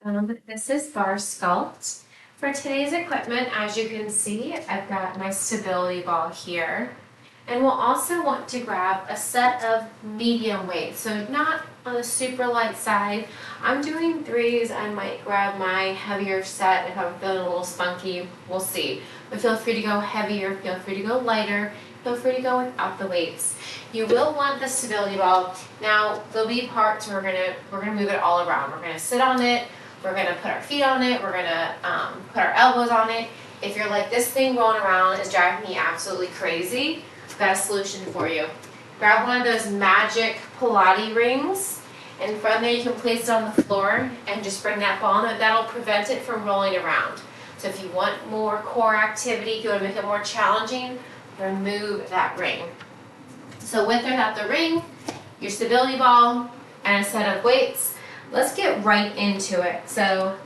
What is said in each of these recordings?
This is Barre Sculpt. For today's equipment, as you can see, I've got my stability ball here. And we'll also want to grab a set of medium weight, so not on the super light side. I'm doing 3s. I might grab my heavier set if I'm feeling a little spunky. We'll see. But feel free to go heavier, feel free to go lighter, feel free to go without the weights. You will want the stability ball. Now, there'll be parts where we're gonna move it all around. We're gonna sit on it. We're gonna put our feet on it, we're gonna put our elbows on it. If you're like, this thing rolling around is driving me absolutely crazy, I've got a solution for you. Grab one of those magic Pilates rings, and from there you can place it on the floor and just bring that ball on it. That'll prevent it from rolling around. So if you want more core activity, if you want to make it more challenging, remove that ring. So with or without the ring, your stability ball, and a set of weights, let's get right into it. So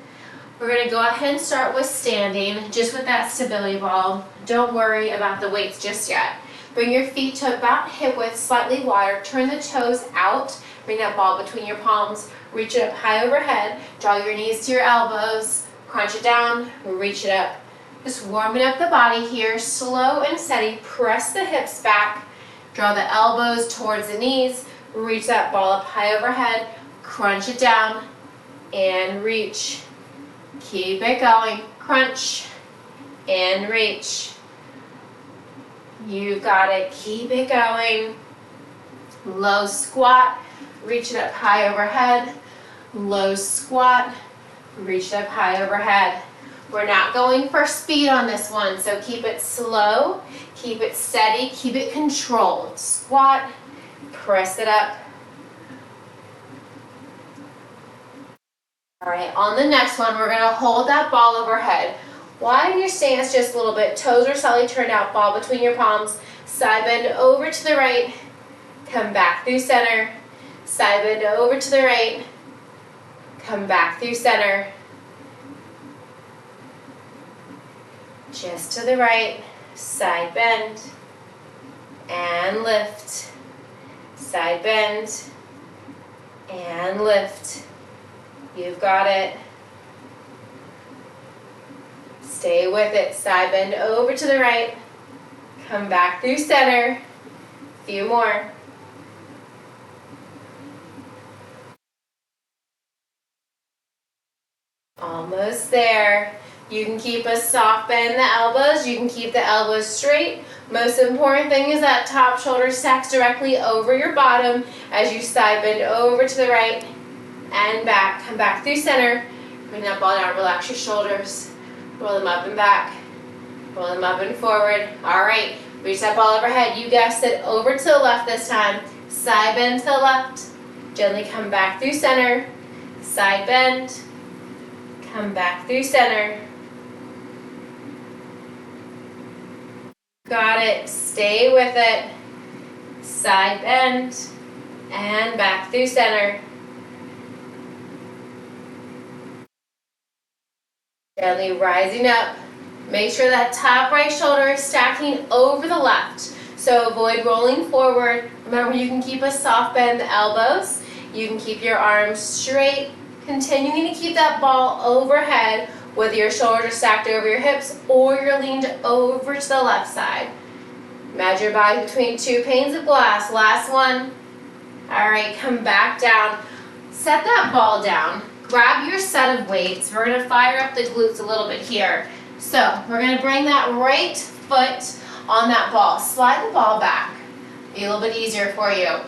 we're going to go ahead and start with standing, just with that stability ball. Don't worry about the weights just yet. Bring your feet to about hip width, slightly wider. Turn the toes out. Bring that ball between your palms. Reach it up high overhead. Draw your knees to your elbows. Crunch it down. Reach it up. Just warming up the body here. Slow and steady. Press the hips back. Draw the elbows towards the knees. Reach that ball up high overhead. Crunch it down and reach. Keep it going. Crunch and reach. You got it. Keep it going. Low squat. Reach it up high overhead. Low squat. Reach it up high overhead. We're not going for speed on this one, so keep it slow. Keep it steady. Keep it controlled. Squat. Press it up. All right, on the next one, we're gonna hold that ball overhead. Widen your stance just a little bit. Toes are slightly turned out, ball between your palms. Side bend over to the right. Come back through center. Side bend over to the right. Come back through center. Just to the right. Side bend. And lift. Side bend. And lift. You've got it. Stay with it. Side bend over to the right. Come back through center. A few more. Almost there. You can keep a soft bend in the elbows. You can keep the elbows straight. Most important thing is that top shoulder stacks directly over your bottom as you side bend over to the right. And back. Come back through center. Bring that ball down. Relax your shoulders. Roll them up and back. Roll them up and forward. All right. Reach that ball overhead. You guessed it. Over to the left this time. Side bend to the left. Gently come back through center. Side bend. Come back through center. Got it. Stay with it. Side bend. And back through center. Gently rising up. Make sure that top right shoulder is stacking over the left. So avoid rolling forward. Remember, you can keep a soft bend in the elbows. You can keep your arms straight. Continuing to keep that ball overhead, whether your shoulders are stacked over your hips or you're leaned over to the left side. Imagine your body between two panes of glass. Last one. All right, come back down. Set that ball down. Grab your set of weights. We're going to fire up the glutes a little bit here. So we're going to bring that right foot on that ball. Slide the ball back. Be a little bit easier for you.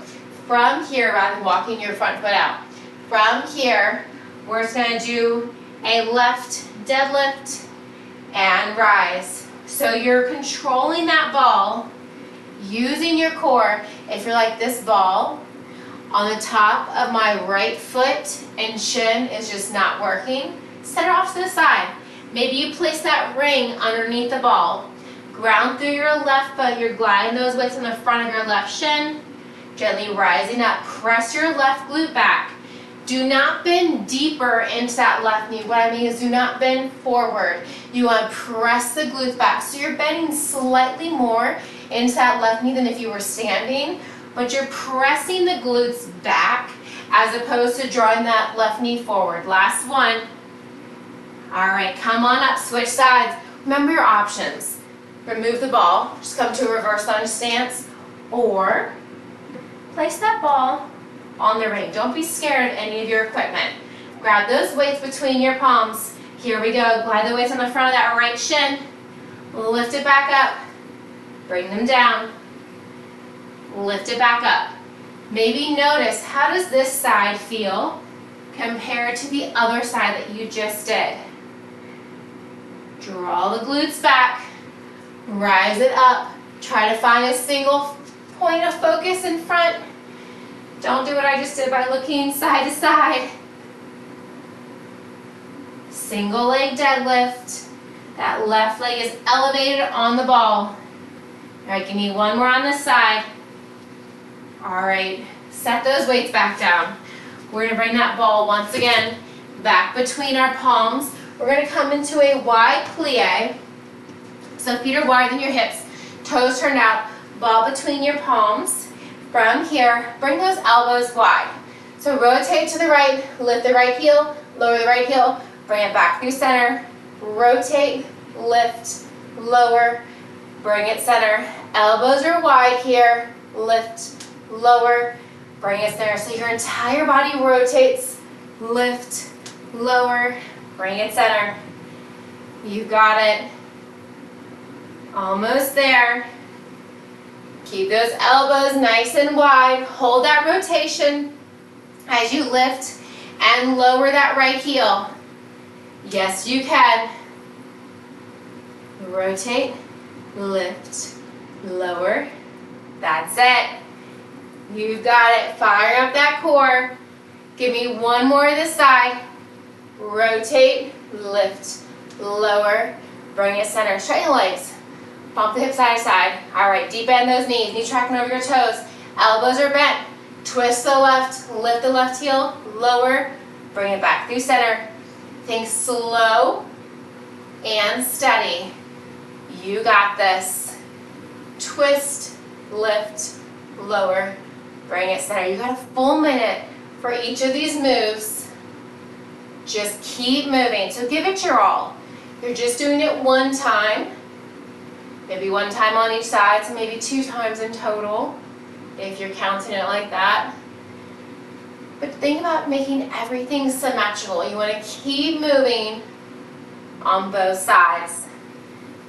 From here, rather than walking your front foot out. From here, we're just going to do a left deadlift and rise. So you're controlling that ball using your core. If you're like, this ball on the top of my right foot and shin is just not working, set it off to the side. Maybe you place that ring underneath the ball. Ground through your left foot. You're gliding those weights on the front of your left shin. Gently rising up. Press your left glute back. Do not bend deeper into that left knee. What I mean is, do not bend forward. You want to press the glutes back. So you're bending slightly more into that left knee than if you were standing, but you're pressing the glutes back as opposed to drawing that left knee forward. Last one. All right, come on up, switch sides. Remember your options. Remove the ball, just come to a reverse lunge stance, or place that ball on the ring. Don't be scared of any of your equipment. Grab those weights between your palms. Here we go, glide the weights on the front of that right shin. Lift it back up, bring them down. Lift it back up. Maybe notice, how does this side feel compared to the other side that you just did? Draw the glutes back, rise it up. Try to find a single point of focus in front. Don't do what I just did by looking side to side. Single leg deadlift. That left leg is elevated on the ball. All right, give me one more on this side. All right, set those weights back down. We're gonna bring that ball once again back between our palms. We're gonna come into a wide plie. So feet are wider than your hips, toes turned out, ball between your palms. From here, bring those elbows wide. So rotate to the right, lift the right heel, lower the right heel, bring it back through center, rotate, lift, lower, bring it center. Elbows are wide here, lift, lower, bring it center. So your entire body rotates, lift, lower, bring it center. You got it. Almost there. Keep those elbows nice and wide. Hold that rotation as you lift and lower that right heel. Yes, you can. Rotate, lift, lower. That's it. You've got it. Fire up that core. Give me one more this side. Rotate, lift, lower. Bring it center. Straighten the legs. Bump the hips side to side. All right, deep bend those knees. Knee tracking over your toes. Elbows are bent. Twist the left. Lift the left heel. Lower. Bring it back through center. Think slow and steady. You got this. Twist, lift, lower. Bring it center. You got a full minute for each of these moves. Just keep moving. So give it your all. You're just doing it one time. Maybe one time on each side, so maybe 2 times in total, if you're counting it like that. But think about making everything symmetrical. You want to keep moving on both sides.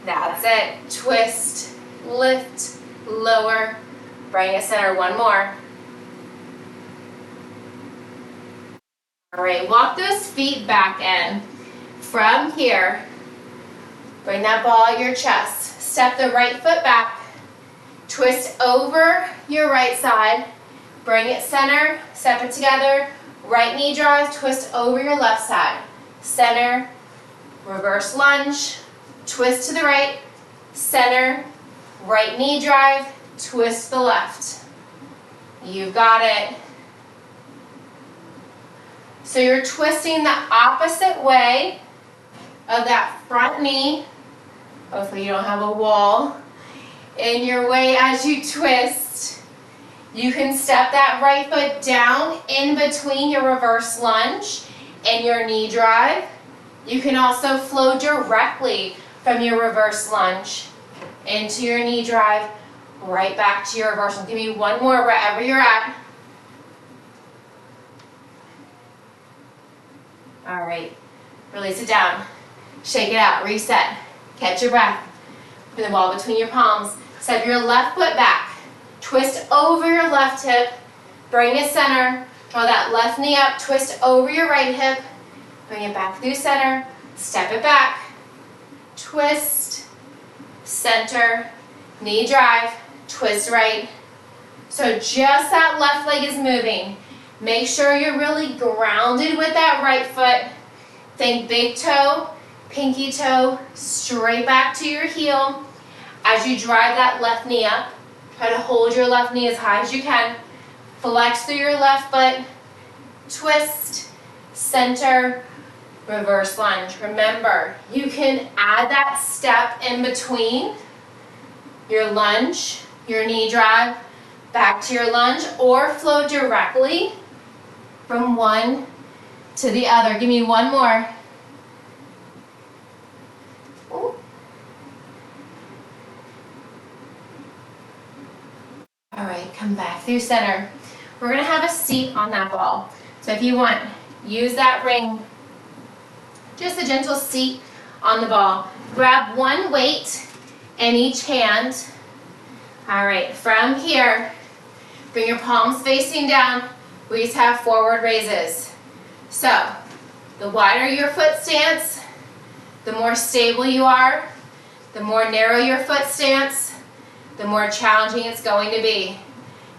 That's it. Twist, lift, lower, bring it center. One more. All right, walk those feet back in. From here, bring that ball at your chest. Step the right foot back. Twist over your right side. Bring it center. Step it together. Right knee drive. Twist over your left side. Center. Reverse lunge. Twist to the right. Center. Right knee drive. Twist the left. You got it. So you're twisting the opposite way of that front knee. Hopefully you don't have a wall in your way as you twist. You can step that right foot down in between your reverse lunge and your knee drive. You can also flow directly from your reverse lunge into your knee drive, right back to your reverse lunge. Give me one more wherever you're at. All right, release it down. Shake it out, reset. Catch your breath. Put the ball between your palms. Step your left foot back. Twist over your left hip. Bring it center. Draw that left knee up. Twist over your right hip. Bring it back through center. Step it back. Twist. Center. Knee drive. Twist right. So just that left leg is moving. Make sure you're really grounded with that right foot. Think big toe, pinky toe, straight back to your heel. As you drive that left knee up, try to hold your left knee as high as you can. Flex through your left foot, twist, center, reverse lunge. Remember, you can add that step in between your lunge, your knee drive, back to your lunge, or flow directly from one to the other. Give me one more. through center. We're gonna have a seat on that ball. So if you want, use that ring. Just a gentle seat on the ball. Grab one weight in each hand. All right, from here, bring your palms facing down. We just have forward raises. So, the wider your foot stance, the more stable you are, the more narrow your foot stance, the more challenging it's going to be.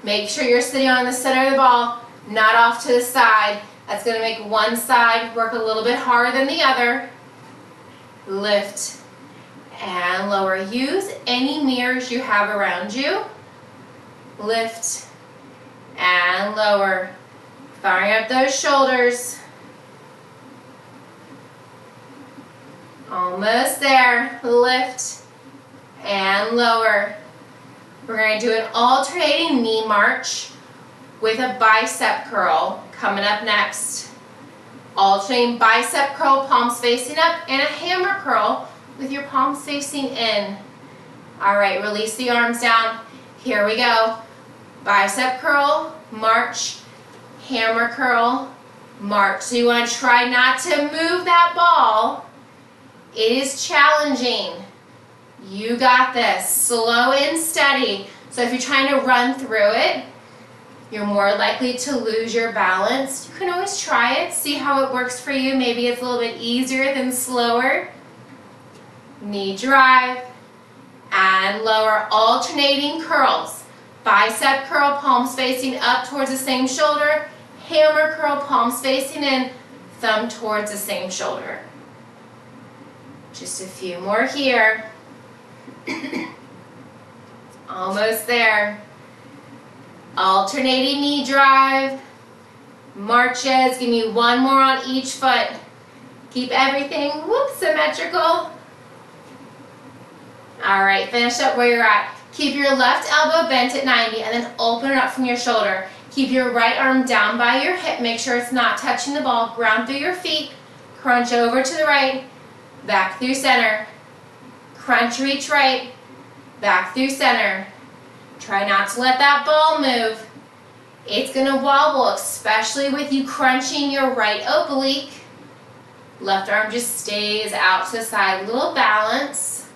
Make sure you're sitting on the center of the ball, not off to the side. That's going to make one side work a little bit harder than the other. Lift and lower. Use any mirrors you have around you. Lift and lower. Firing up those shoulders. Almost there. Lift and lower. We're going to do an alternating knee march with a bicep curl coming up next. Alternating bicep curl, palms facing up, and a hammer curl with your palms facing in. All right, release the arms down. Here we go. Bicep curl, march, hammer curl, march. So you want to try not to move that ball. It is challenging. You got this. Slow and steady. So if you're trying to run through it, you're more likely to lose your balance. You can always try it, see how it works for you. Maybe it's a little bit easier than slower. Knee drive and lower, alternating curls. Bicep curl, palms facing up towards the same shoulder. Hammer curl, palms facing in, thumb towards the same shoulder. Just a few more here. Almost there. Alternating knee drive, marches. Give me one more on each foot. Keep everything, symmetrical. All right, finish up where you're at. Keep your left elbow bent at 90 and then open it up from your shoulder. Keep your right arm down by your hip. Make sure it's not touching the ball. Ground through your feet. Crunch over to the right. Back through center. Crunch, reach right. Back through center. Try not to let that ball move. It's going to wobble, especially with you crunching your right oblique. Left arm just stays out to the side. Little balance.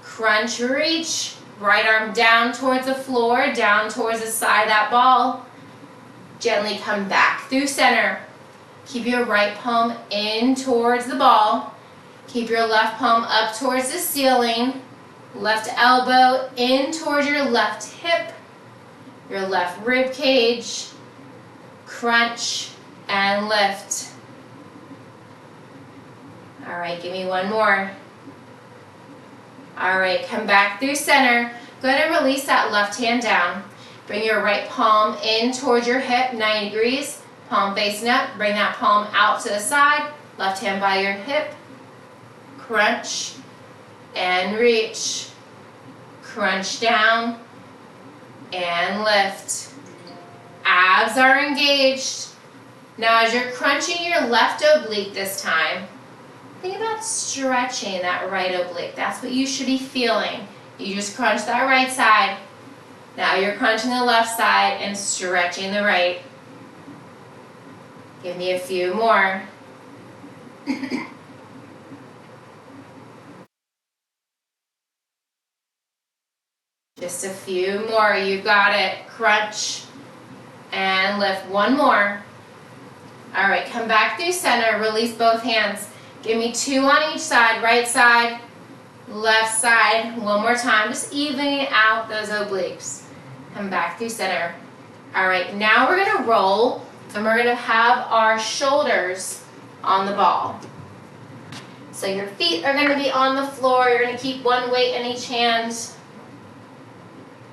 Crunch, reach. Right arm down towards the floor, down towards the side of that ball. Gently come back through center. Keep your right palm in towards the ball. Keep your left palm up towards the ceiling. Left elbow in towards your left hip, your left rib cage. Crunch and lift. All right, give me one more. All right, come back through center. Go ahead and release that left hand down. Bring your right palm in towards your hip, 90 degrees. Palm facing up. Bring that palm out to the side. Left hand by your hip. Crunch and reach. Crunch down and lift. Abs are engaged. Now as you're crunching your left oblique this time, think about stretching that right oblique. That's what you should be feeling. You just crunch that right side. Now you're crunching the left side and stretching the right. Give me a few more. Just a few more. You got it. Crunch and lift. One more. All right, come back through center. Release both hands. Give me two on each side. Right side, left side. One more time. Just evening out those obliques. Come back through center. All right, now we're going to roll and we're going to have our shoulders on the ball. So your feet are going to be on the floor. You're going to keep one weight in each hand.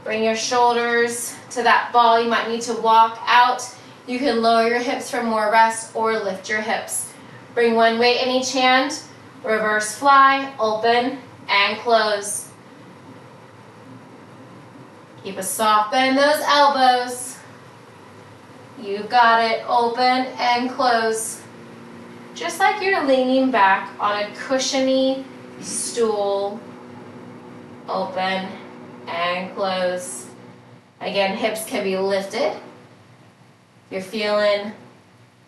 Bring your shoulders to that ball. You might need to walk out. You can lower your hips for more rest or lift your hips. Bring one weight in each hand. Reverse fly, open and close. Keep a soft bend in those elbows. You got it. Open and close. Just like you're leaning back on a cushiony stool. Open and close. Again, hips can be lifted. If you're feeling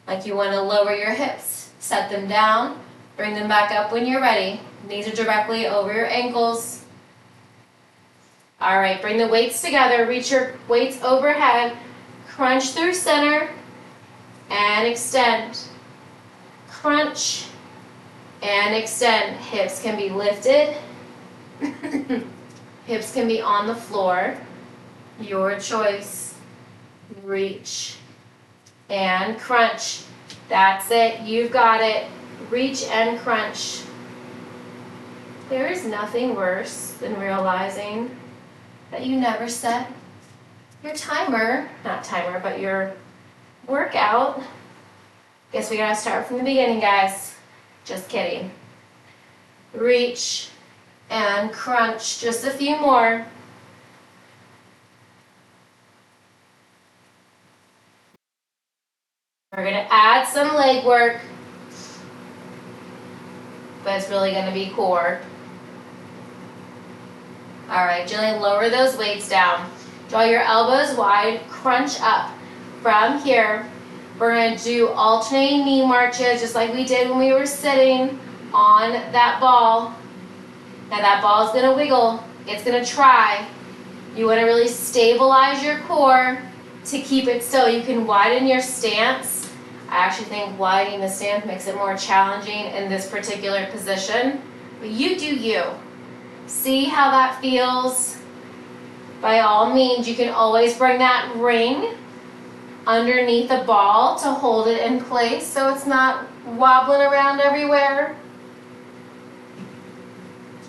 like you want to lower your hips, set them down, bring them back up when you're ready. Knees are directly over your ankles. All right, bring the weights together, reach your weights overhead, crunch through center, and extend. Crunch, and extend. Hips can be lifted. Hips can be on the floor. Your choice. Reach, and crunch. That's it, you've got it. Reach and crunch. There is nothing worse than realizing that you never set your timer, not timer, but your workout. Guess we gotta start from the beginning, guys. Just kidding. Reach and crunch. Just a few more. We're gonna add some leg work, but it's really gonna be core. All right, gently lower those weights down. Draw your elbows wide, crunch up. From here, we're gonna do alternating knee marches, just like we did when we were sitting on that ball. Now that ball is gonna wiggle, it's gonna try. You wanna really stabilize your core to keep it still. You can widen your stance. I actually think widening the stance makes it more challenging in this particular position, but you do you. See how that feels. By all means, you can always bring that ring underneath the ball to hold it in place so it's not wobbling around everywhere.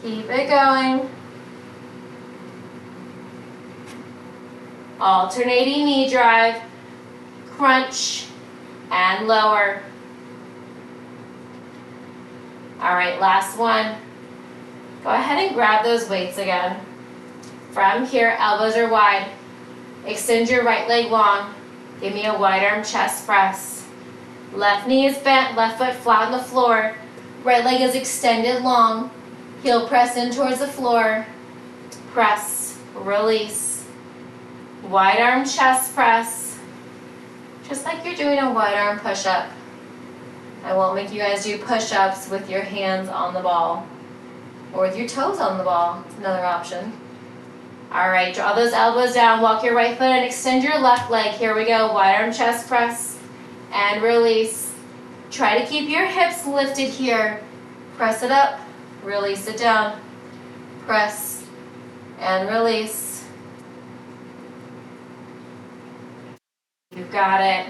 Keep it going. Alternating knee drive, crunch, and lower. All right, last one. Go ahead and grab those weights again. From here, elbows are wide. Extend your right leg long. Give me a wide arm chest press. Left knee is bent, left foot flat on the floor. Right leg is extended long. Heel press in towards the floor. Press, release. Wide arm chest press. Just like you're doing a wide arm push-up. I won't make you guys do push-ups with your hands on the ball. Or with your toes on the ball. It's another option. All right, draw those elbows down, walk your right foot and extend your left leg. Here we go, wide arm chest press and release. Try to keep your hips lifted here. Press it up, release it down. Press and release. You've got it.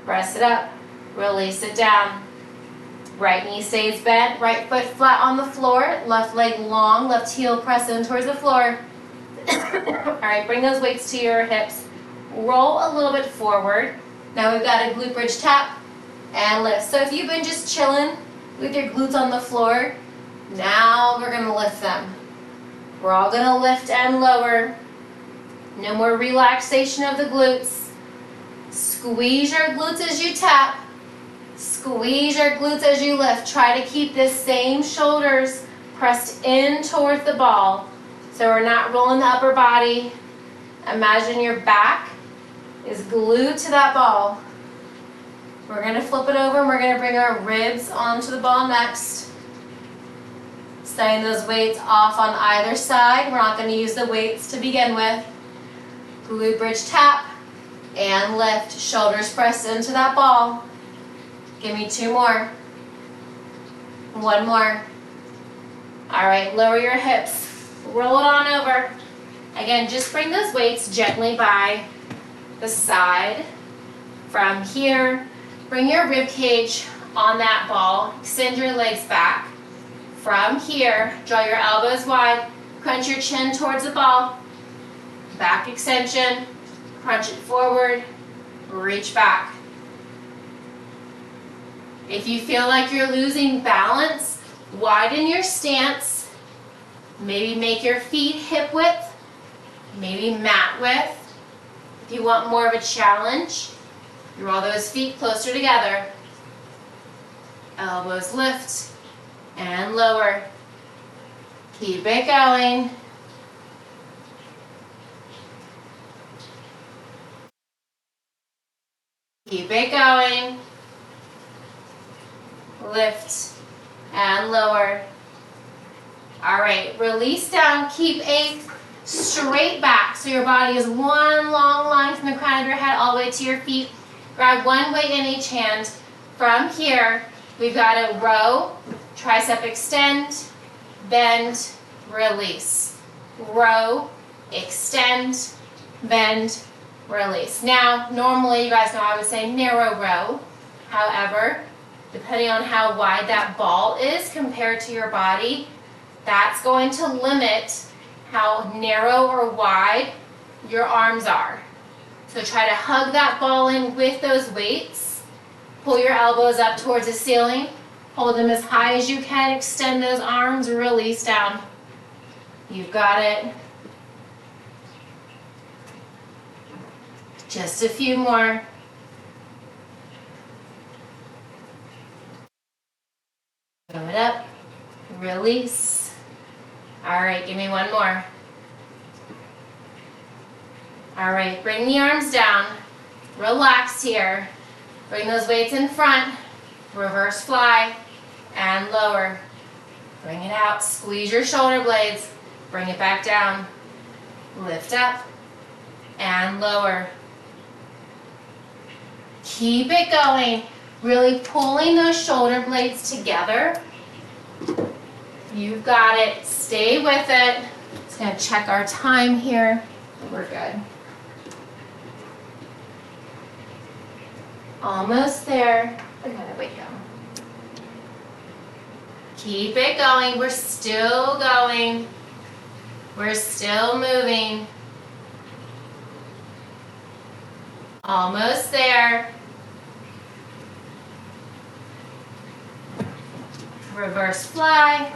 Press it up, release it down. Right knee stays bent, right foot flat on the floor, left leg long, left heel press in towards the floor. All right, bring those weights to your hips. Roll a little bit forward. Now we've got a glute bridge tap and lift. So if you've been just chilling with your glutes on the floor, now we're gonna lift them. We're all gonna lift and lower. No more relaxation of the glutes. Squeeze your glutes as you tap. Squeeze your glutes as you lift. Try to keep this same shoulders pressed in towards the ball. So we're not rolling the upper body. Imagine your back is glued to that ball. We're gonna flip it over and we're gonna bring our ribs onto the ball next. Setting those weights off on either side. We're not gonna use the weights to begin with. Glute bridge tap and lift. Shoulders pressed into that ball. Give me two more. One more. All right, lower your hips. Roll it on over. Again, just bring those weights gently by the side. From here, bring your rib cage on that ball. Extend your legs back. From here, draw your elbows wide. Crunch your chin towards the ball. Back extension. Crunch it forward. Reach back. If you feel like you're losing balance, widen your stance. Maybe make your feet hip width, maybe mat width. If you want more of a challenge, draw those feet closer together. Elbows lift and lower. Keep it going. Keep it going. Lift and lower. All right, release down. Keep a straight back so your body is one long line from the crown of your head all the way to your feet. Grab one weight in each hand. From here, we've got a row, tricep extend, bend, release. Row, extend, bend, release. Now, normally you guys know I would say narrow row. However, depending on how wide that ball is compared to your body, that's going to limit how narrow or wide your arms are. So try to hug that ball in with those weights. Pull your elbows up towards the ceiling. Hold them as high as you can. Extend those arms, release down. You've got it. Just a few more. Throw it up, release. All right, give me one more. All right, bring the arms down. Relax here. Bring those weights in front. Reverse fly and lower. Bring it out, squeeze your shoulder blades. Bring it back down. Lift up and lower. Keep it going. Really pulling those shoulder blades together. You've got it. Stay with it. Just gonna check our time here. We're good. Almost there. We gotta wait down. Keep it going. We're still going. We're still moving. Almost there. Reverse fly.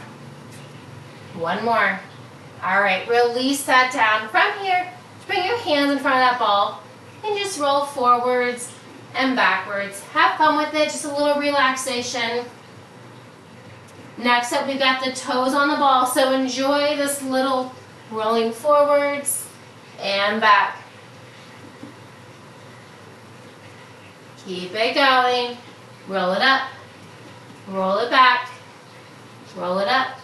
One more. All right, release that down. From here, bring your hands in front of that ball and just roll forwards and backwards. Have fun with it, just a little relaxation. Next up, we've got the toes on the ball, so enjoy this little rolling forwards and back. Keep it going. Roll it up, roll it back, roll it up,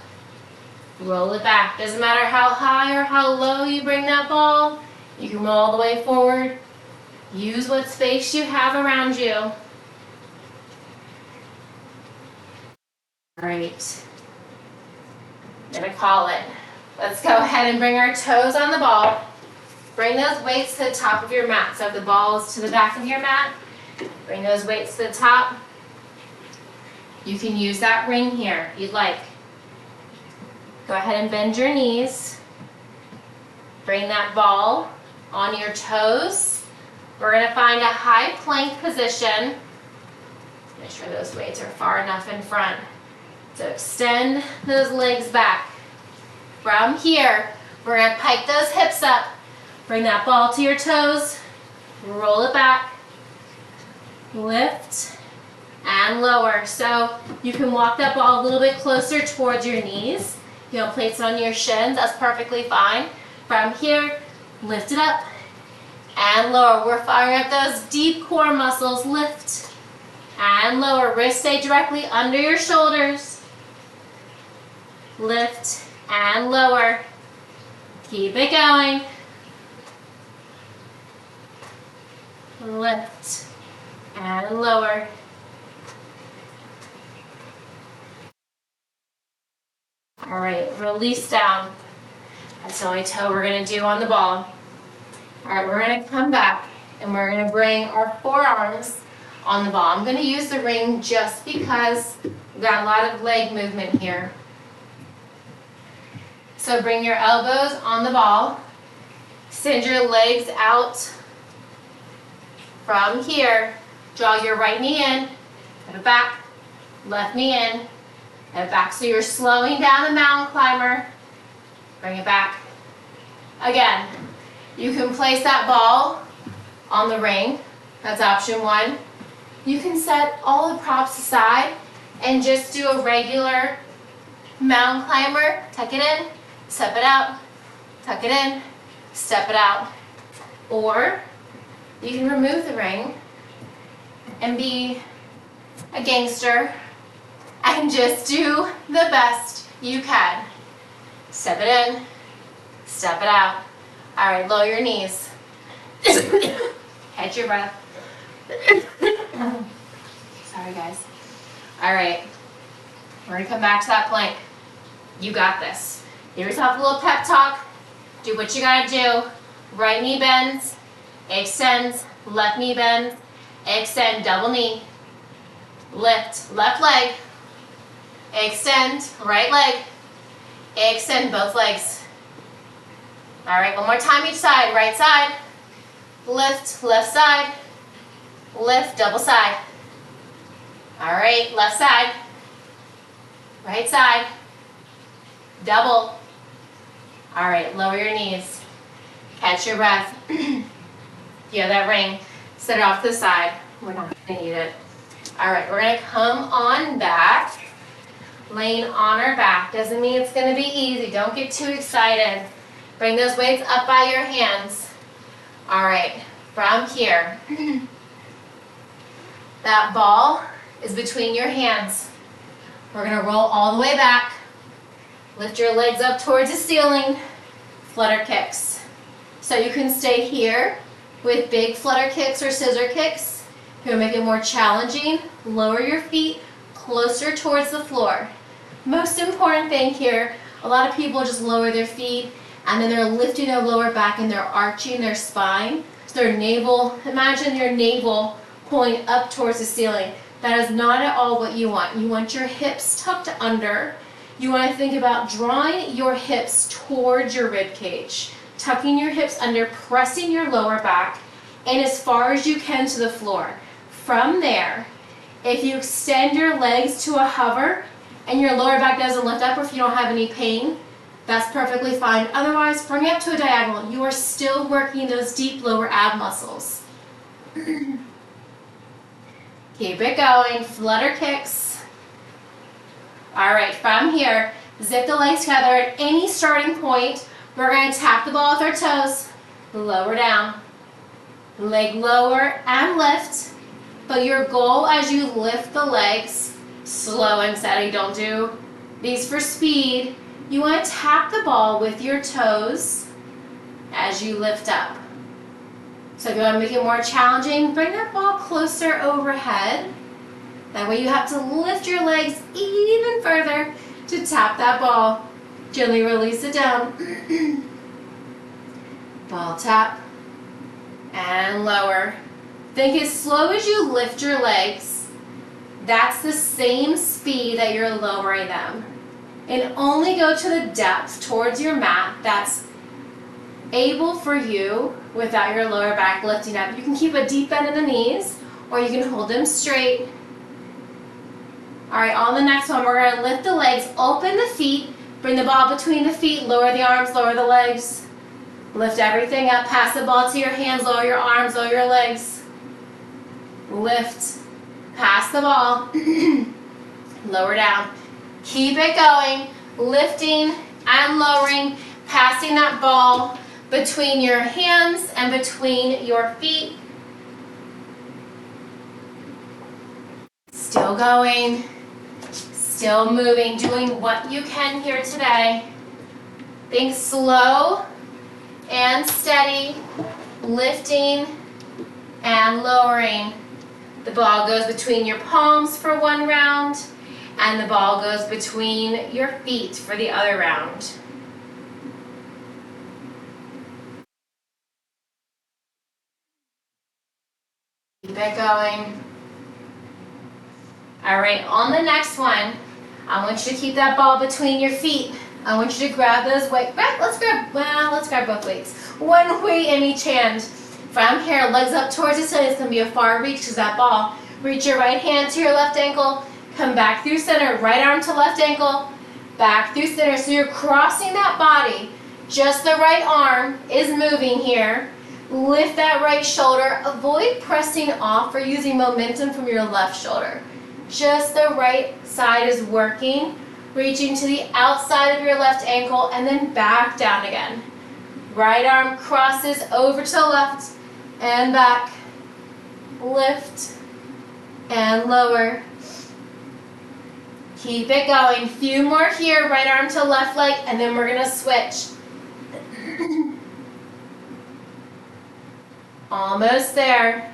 roll it back. Doesn't matter how high or how low you bring that ball, you can roll all the way forward. Use what space you have around you. All right, I'm gonna call it. Let's go ahead and bring our toes on the ball. Bring those weights to the top of your mat. So if the ball is to the back of your mat, bring those weights to the top. You can use that ring here if you'd like. Go ahead and bend your knees. Bring that ball on your toes. We're going to find a high plank position. Make sure those weights are far enough in front. So extend those legs back. From here, we're going to pike those hips up. Bring that ball to your toes. Roll it back. Lift and lower. So you can walk that ball a little bit closer towards your knees. You know, place it on your shins. That's perfectly fine. From here, lift it up and lower. We're firing up those deep core muscles. Lift and lower. Wrists stay directly under your shoulders. Lift and lower. Keep it going. Lift and lower. All right, release down. That's the only toe we're going to do on the ball. All right, we're going to come back and we're going to bring our forearms on the ball. I'm going to use the ring just because we've got a lot of leg movement here. So bring your elbows on the ball. Send your legs out. From here, draw your right knee in, put it back, left knee in, and back. So you're slowing down the mountain climber. Bring it back. Again, you can place that ball on the ring. That's option one. You can set all the props aside and just do a regular mountain climber. Tuck it in, step it out, tuck it in, step it out. Or you can remove the ring and be a gangster and just do the best you can. Step it in, step it out. All right, lower your knees. Catch your breath. Sorry, guys. All right, we're gonna come back to that plank. You got this. Give yourself a little pep talk. Do what you gotta do. Right knee bends, extends, left knee bends, extend, double knee. Lift, left leg, extend, right leg, extend both legs. All right, one more time each side, right side, lift, left side, lift, double side. All right, left side, right side, double. All right, lower your knees, catch your breath. You have that ring, set it off to the side. We're not gonna eat it. All right, we're gonna come on back, laying on our back. Doesn't mean it's gonna be easy. Don't get too excited. Bring those weights up by your hands. All right, from here, that ball is between your hands. We're gonna roll all the way back. Lift your legs up towards the ceiling, flutter kicks. So you can stay here with big flutter kicks or scissor kicks. If you want to make it more challenging, lower your feet closer towards the floor. Most important thing here, a lot of people just lower their feet and then they're lifting their lower back and they're arching their spine. So their navel, imagine your navel pulling up towards the ceiling. That is not at all what you want. You want your hips tucked under. You want to think about drawing your hips towards your rib cage, tucking your hips under, pressing your lower back, and as far as you can to the floor. From there, if you extend your legs to a hover and your lower back doesn't lift up, or if you don't have any pain, that's perfectly fine. Otherwise, bring it up to a diagonal. You are still working those deep lower ab muscles. Keep it going, flutter kicks. All right, from here, zip the legs together at any starting point. We're going to tap the ball with our toes, lower down, leg lower and lift. But your goal as you lift the legs, slow and steady, don't do these for speed. You want to tap the ball with your toes as you lift up. So if you want to make it more challenging, bring that ball closer overhead. That way you have to lift your legs even further to tap that ball. Gently release it down. Ball tap and lower. Think as slow as you lift your legs, that's the same speed that you're lowering them. And only go to the depth towards your mat that's able for you without your lower back lifting up. You can keep a deep bend in the knees or you can hold them straight. All right, on the next one, we're gonna lift the legs, open the feet, bring the ball between the feet, lower the arms, lower the legs. Lift everything up, pass the ball to your hands, lower your arms, lower your legs. Lift, pass the ball, lower down. Keep it going, lifting and lowering, passing that ball between your hands and between your feet. Still going, still moving, doing what you can here today. Think slow and steady, lifting and lowering. The ball goes between your palms for one round, and the ball goes between your feet for the other round. Keep it going. All right, on the next one, I want you to keep that ball between your feet. I want you to grab those weights. Let's grab both weights. One weight in each hand. From here, legs up towards the ceiling. It's going to be a far reach because that ball. Reach your right hand to your left ankle. Come back through center. Right arm to left ankle. Back through center. So you're crossing that body. Just the right arm is moving here. Lift that right shoulder. Avoid pressing off or using momentum from your left shoulder. Just the right side is working. Reaching to the outside of your left ankle and then back down again. Right arm crosses over to the left and back. Lift and lower. Keep it going. Few more here, right arm to left leg, and then we're gonna switch. Almost there.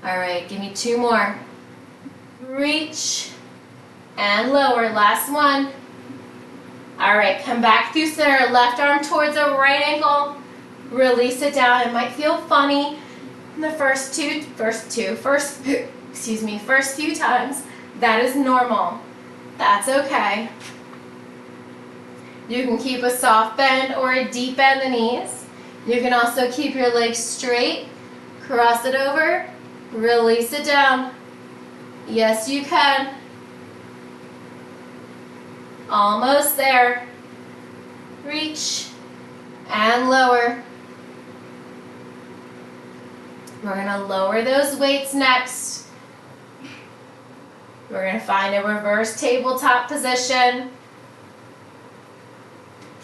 All right, give me 2 more. Reach and lower, last one. All right, come back through center, left arm towards the right ankle. Release it down. It might feel funny in the first few times. That is normal. That's okay. You can keep a soft bend or a deep bend in the knees. You can also keep your legs straight, cross it over, release it down. Yes, you can. Almost there. Reach and lower. We're going to lower those weights next. We're going to find a reverse tabletop position.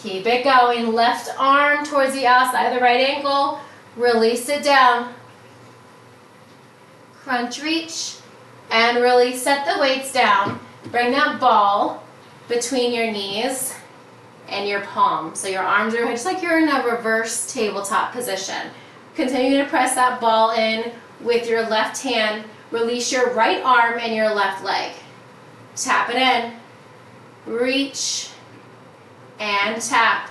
Keep it going. Left arm towards the outside of the right ankle. Release it down. Crunch, reach, and really set the weights down. Bring that ball between your knees and your palms. So your arms are just like you're in a reverse tabletop position. Continue to press that ball in with your left hand. Release your right arm and your left leg. Tap it in. Reach and tap.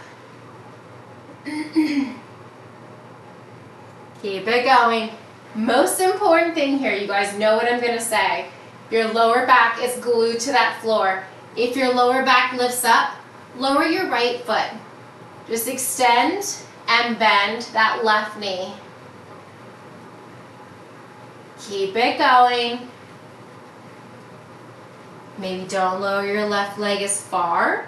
Keep it going. Most important thing here, you guys know what I'm going to say. Your lower back is glued to that floor. If your lower back lifts up, lower your right foot. Just extend and bend that left knee. Keep it going. Maybe don't lower your left leg as far.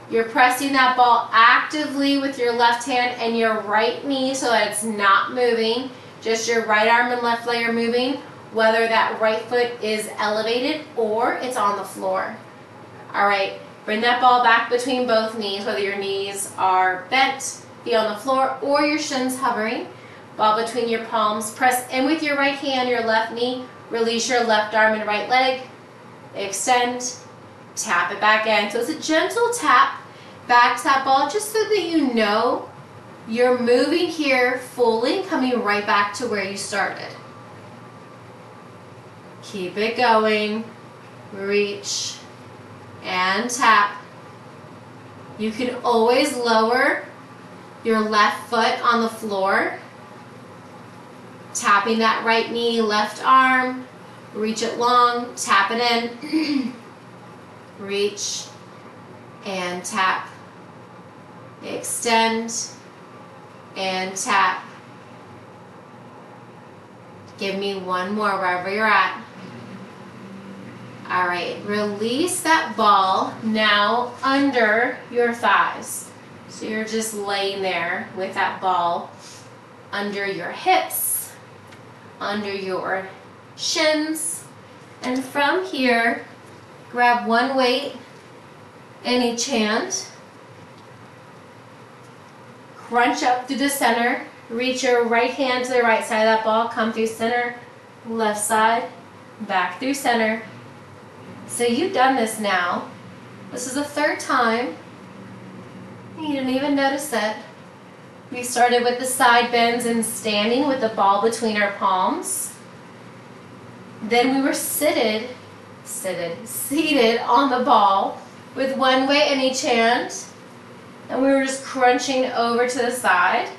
You're pressing that ball actively with your left hand and your right knee so that it's not moving. Just your right arm and left leg are moving, whether that right foot is elevated or it's on the floor. All right, bring that ball back between both knees, whether your knees are bent, be on the floor, or your shins hovering. Ball between your palms. Press in with your right hand, your left knee. Release your left arm and right leg. Extend. Tap it back in. So it's a gentle tap back to that ball just so that you know you're moving here fully, coming right back to where you started. Keep it going. Reach and tap. You can always lower your left foot on the floor. Tapping that right knee, left arm. Reach it long. Tap it in. Reach and tap. Extend and tap. Give me 1 more wherever you're at. All right, release that ball now under your thighs. So you're just laying there with that ball under your hips, under your shins, and from here, grab one weight in each hand. Crunch up through the center. Reach your right hand to the right side of that ball. Come through center, left side, back through center. So you've done this now. This is the 3rd time. You didn't even notice it. We started with the side bends and standing with the ball between our palms. Then we were seated on the ball with one weight in each hand. And we were just crunching over to the side.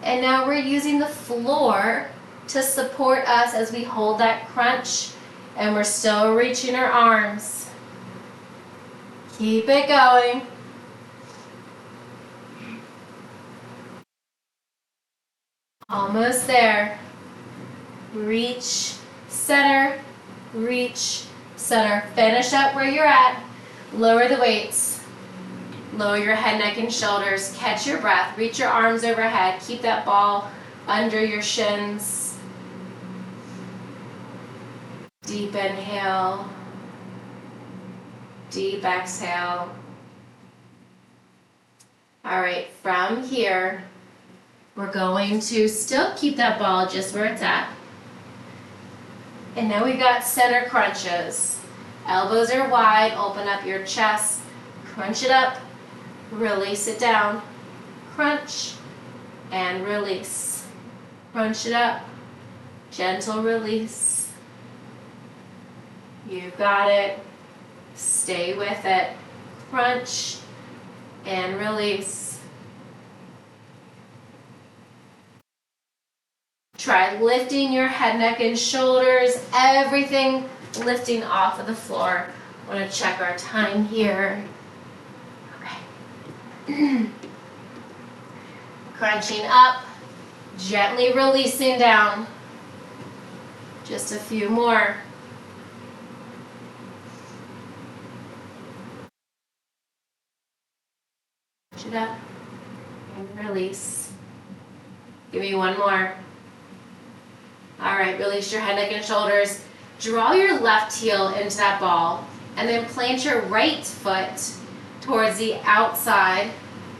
And now we're using the floor to support us as we hold that crunch. And we're still reaching our arms. Keep it going. Almost there. Reach, center, reach, center. Finish up where you're at. Lower the weights. Lower your head, neck, and shoulders. Catch your breath. Reach your arms overhead. Keep that ball under your shins. Deep inhale. Deep exhale. All right, from here, We're going to still keep that ball just where it's at. And now we've got center crunches. Elbows are wide, open up your chest, crunch it up, release it down, crunch, and release. Crunch it up, gentle release. You got it. Stay with it. Crunch and release. Try lifting your head, neck, and shoulders, everything lifting off of the floor. I want to check our time here. Okay. Crunching up, gently releasing down. Just a few more. Crunch it up and release. Give me one more. All right, release your head, neck, and shoulders. Draw your left heel into that ball and then plant your right foot towards the outside.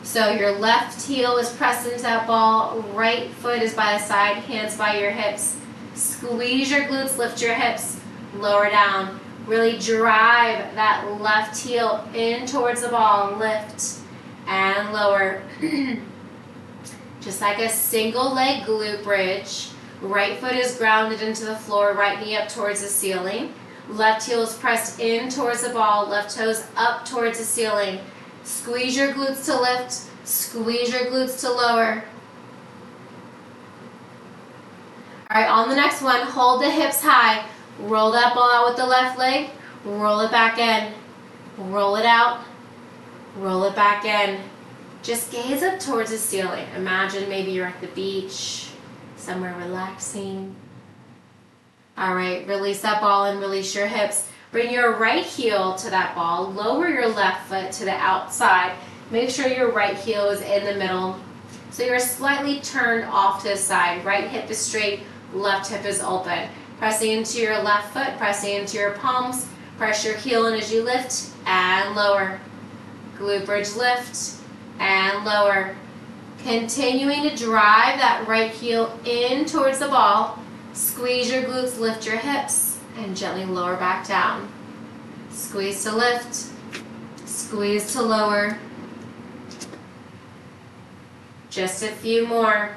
So your left heel is pressed into that ball, right foot is by the side, hands by your hips. Squeeze your glutes, lift your hips, lower down. Really drive that left heel in towards the ball, lift and lower. Just like a single leg glute bridge. Right foot is grounded into the floor, right knee up towards the ceiling. Left heel is pressed in towards the ball, left toes up towards the ceiling. Squeeze your glutes to lift, squeeze your glutes to lower. All right, on the next one, hold the hips high. Roll that ball out with the left leg, roll it back in. Roll it out, roll it back in. Just gaze up towards the ceiling. Imagine maybe you're at the beach, somewhere relaxing. All right, release that ball and release your hips. Bring your right heel to that ball. Lower your left foot to the outside. Make sure your right heel is in the middle. So you're slightly turned off to the side. Right hip is straight, left hip is open. Pressing into your left foot, pressing into your palms. Press your heel in as you lift and lower. Glute bridge lift and lower. Continuing to drive that right heel in towards the ball. Squeeze your glutes, lift your hips, and gently lower back down. Squeeze to lift, squeeze to lower. Just a few more.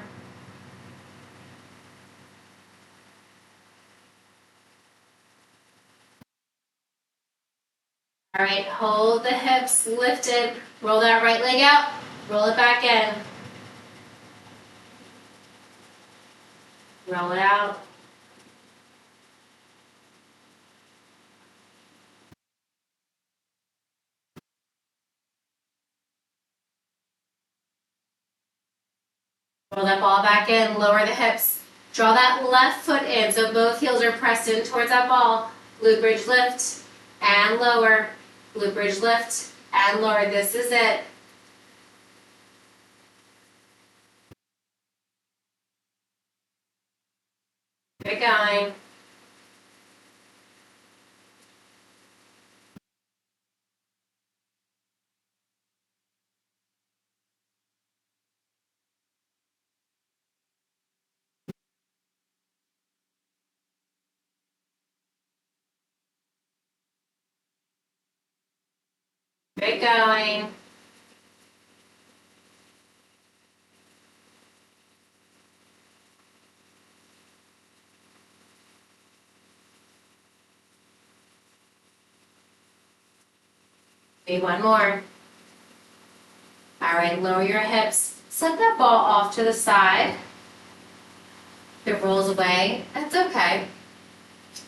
All right, hold the hips lifted. Roll that right leg out, roll it back in. Roll it out. Roll that ball back in, lower the hips. Draw that left foot in so both heels are pressed in towards that ball. Glute bridge lift and lower. Glute bridge lift and lower. This is it. Keep it going. Keep it going. Maybe one more. All right, lower your hips. Set that ball off to the side. If it rolls away, that's okay.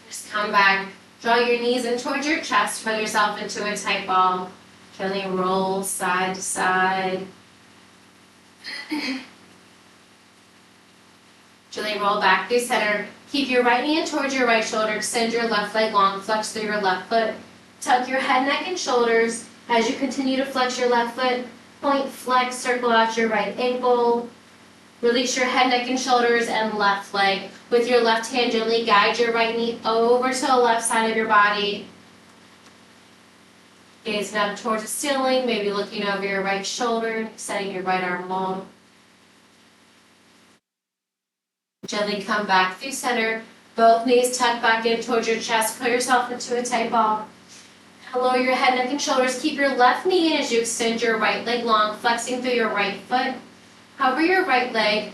Just come back. Draw your knees in towards your chest. Put yourself into a tight ball. Gently roll side to side. Gently roll back through center. Keep your right knee in towards your right shoulder. Extend your left leg long. Flex through your left foot. Tuck your head, neck, and shoulders. As you continue to flex your left foot, point, flex, circle out your right ankle. Release your head, neck, and shoulders and left leg. With your left hand, gently guide your right knee over to the left side of your body. Gazing up towards the ceiling, maybe looking over your right shoulder, setting your right arm long. Gently come back through center. Both knees tuck back in towards your chest. Pull yourself into a tight ball. Lower your head, neck, and shoulders. Keep your left knee in as you extend your right leg long, flexing through your right foot. Hover your right leg.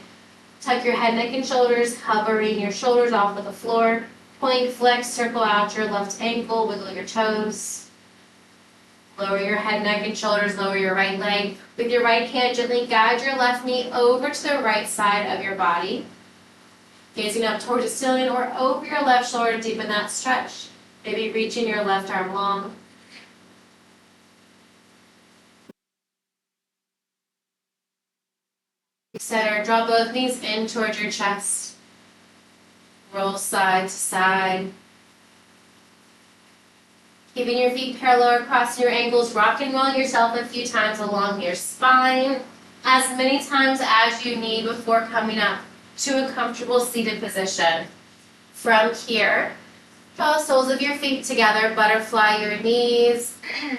Tuck your head, neck, and shoulders, hovering your shoulders off of the floor. Plank, flex, circle out your left ankle, wiggle your toes. Lower your head, neck, and shoulders, lower your right leg. With your right hand, gently guide your left knee over to the right side of your body. Gazing up towards the ceiling or over your left shoulder to deepen that stretch. Maybe reaching your left arm long. Center, draw both knees in towards your chest. Roll side to side. Keeping your feet parallel across your ankles, rock and roll yourself a few times along your spine, as many times as you need before coming up to a comfortable seated position. From here, draw the soles of your feet together, butterfly your knees,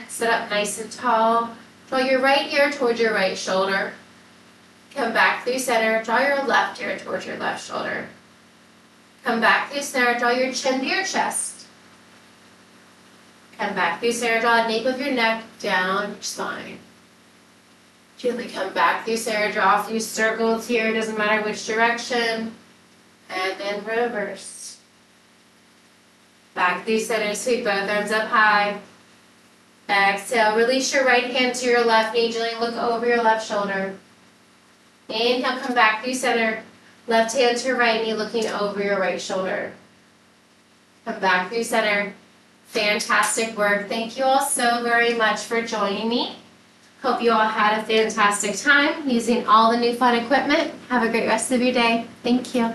sit up nice and tall. Draw your right ear towards your right shoulder. Come back through center, draw your left ear towards your left shoulder. Come back through center, draw your chin to your chest. Come back through center, draw the nape of your neck down your spine. Gently come back through center, draw a few circles here, doesn't matter which direction. And then reverse. Back through center, sweep both arms up high. Exhale, release your right hand to your left knee, gently look over your left shoulder. Inhale, come back through center. Left hand to your right knee, looking over your right shoulder. Come back through center. Fantastic work. Thank you all so very much for joining me. Hope you all had a fantastic time using all the new fun equipment. Have a great rest of your day. Thank you.